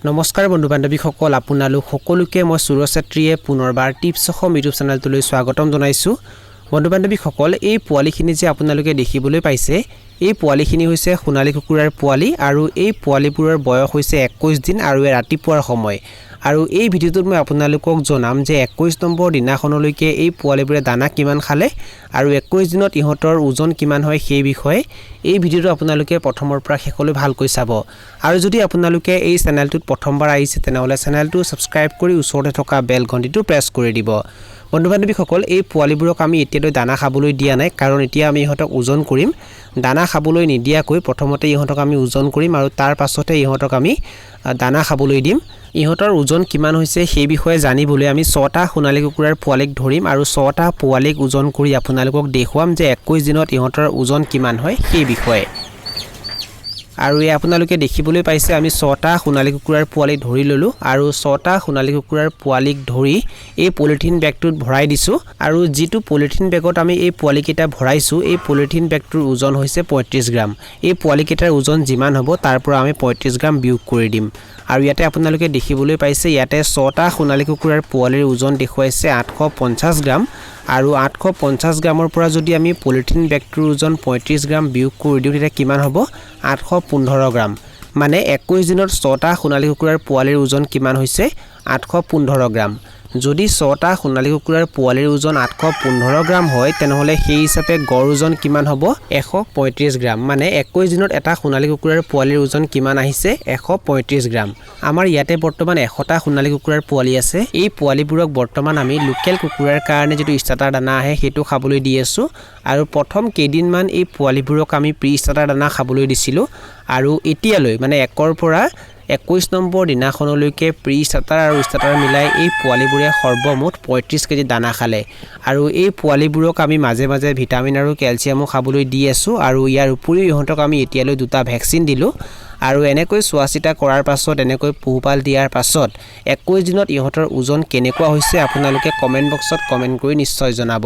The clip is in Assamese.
নমস্কাৰ বন্ধু বান্ধৱীসকল আপোনালোক সকলোকে মই সুৰজ ছাত্ৰীয়ে পুনৰবাৰ টিপছ অসম ইউটিউব চেনেলটোলৈ স্বাগতম জনাইছো। বন্ধু বান্ধৱীসকল এই পোৱালিখিনি যে আপোনালোকে দেখিবলৈ পাইছে এই পোৱালিখিনি হৈছে সোণালী কুকুৰাৰ পোৱালি আৰু এই পোৱালিবোৰৰ বয়স হৈছে 21 দিন আৰু ৰাতিপুৱাৰ সময়। আৰু এই ভিডিঅ'টোত মই আপোনালোকক জনাম যে 21 নম্বৰ দিনাখনলৈকে এই পোৱালিবোৰে দানা কিমান খালে আৰু 21 দিনত ইহঁতৰ ওজন কিমান হয় সেই বিষয়ে এই ভিডিঅ'টো আপোনালোকে প্ৰথমৰ পৰা শেষলৈ ভালকৈ চাব। আৰু যদি আপোনালোকে এই চেনেলটোত প্ৰথমবাৰ আহিছে তেনেহলে চেনেলটো সাবস্ক্ৰাইব কৰি ওচৰতে থকা বেল ঘণ্টিটো প্ৰেছ কৰি দিব। বন্ধু বান্ধৱীসকল এই পোৱালিবোৰক আমি এতিয়ালৈ দানা খাবলৈ দিয়া নাই কাৰণ এতিয়া আমি ইহঁতক ওজন কৰিম। দানা খাবলৈ নিদিয়াকৈ প্ৰথমতে ইহঁতক আমি ওজন কৰিম আৰু তাৰ পাছতে ইহঁতক আমি দানা খাবলৈ দিম। ইহঁতৰ ওজন কিমান হৈছে সেই বিষয়ে জানিবলৈ আমি 6টা সোণালী কুকুৰাৰ পোৱালিক ধৰিম আৰু 6টা পোৱালিক ওজন কৰি আপোনালোকক দেখুৱাম যে 21 দিনত ইহঁতৰ ওজন কিমান হয় সেই বিষয়ে। আৰু এই আপোনালোকে দেখিবলৈ পাইছে আমি 6টা সোণালী কুকুৰাৰ পোৱালি ধৰি ললো আৰু 6টা সোণালী কুকুৰাৰ পোৱালিক ধৰি এই পলিথিন বেগটোত ভৰাই দিছো আৰু যেটো পলিথিন বেগত আমি এই পোৱালিকেইটা ভৰাইছো এই পলিথিন বেগটোৰ ওজন হৈছে 35 গ্ৰাম। এই পোৱালিকেইটাৰ ওজন যিমান হ'ব তাৰ পৰা আমি 35 গ্ৰাম বিয়োগ কৰি দিম। আৰু ইয়াতে আপোনালোকে দেখিবলৈ পাইছে ইয়াতে 6টা সোণালী কুকুৰাৰ পোৱালিৰ ওজন দেখুৱাইছে 850 গ্ৰাম আৰু 850 গ্ৰামৰ পৰা যদি আমি পলিথিন বেগটোৰ ওজন 35 গ্ৰাম বিয়োগ কৰি দিওঁ তেতিয়া কিমান হ'ব 815 গ্ৰাম। মানে 21 দিনত 6টা সোণালী কুকুৰাৰ পোৱালিৰ ওজন কিমান হৈছে 815 গ্ৰাম। যদি 6টা সোণালী কুকুৰাৰ পোৱালিৰ ওজন 815 গ্ৰাম হয় তেনেহলে সেই হিচাপে গড় ওজন কিমান হ'ব 135 গ্ৰাম। মানে 21 দিনত এটা সোণালী কুকুৰাৰ পোৱালিৰ ওজন কিমান আহিছে 135 গ্ৰাম। আমাৰ ইয়াতে বৰ্তমান 100টা সোণালী কুকুৰাৰ পোৱালি আছে। এই পোৱালিবোৰক বৰ্তমান আমি লোকেল কুকুৰাৰ কাৰণে যেটো ষ্টাৰ্টাৰ দানা আহে সেইটো খাবলৈ দি আছো আৰু প্ৰথম কেইদিনমান এই পোৱালিবোৰক আমি প্ৰি ষ্টাৰ্টাৰ দানা খাবলৈ দিছিলো আৰু এতিয়ালৈ মানে 1ৰ পৰা 21 নম্বৰ দিনাখনলৈকে প্ৰি ষ্টাৰ্টাৰ আৰু ষ্টাৰ্টাৰ মিলাই এই পোৱালিবোৰে সৰ্বমুঠ 35 কেজি দানা খালে আৰু এই পোৱালিবোৰক আমি মাজে মাজে ভিটামিন আৰু ক্যালসিয়ামো খাবলৈ দি আছো আৰু ইয়াৰ উপৰিও ইহঁতক আমি এতিয়ালৈ 2টা ভ্যাকচিন দিলো আৰু এনেকৈ চোৱাচিতা কৰাৰ পাছত এনেকৈ পোহপাল দিয়াৰ পাছত 21 দিনত ইহঁতৰ ওজন কেনেকুৱা হৈছে আপোনালোকে কমেন্ট বক্সত কমেন্ট কৰি নিশ্চয় জনাব।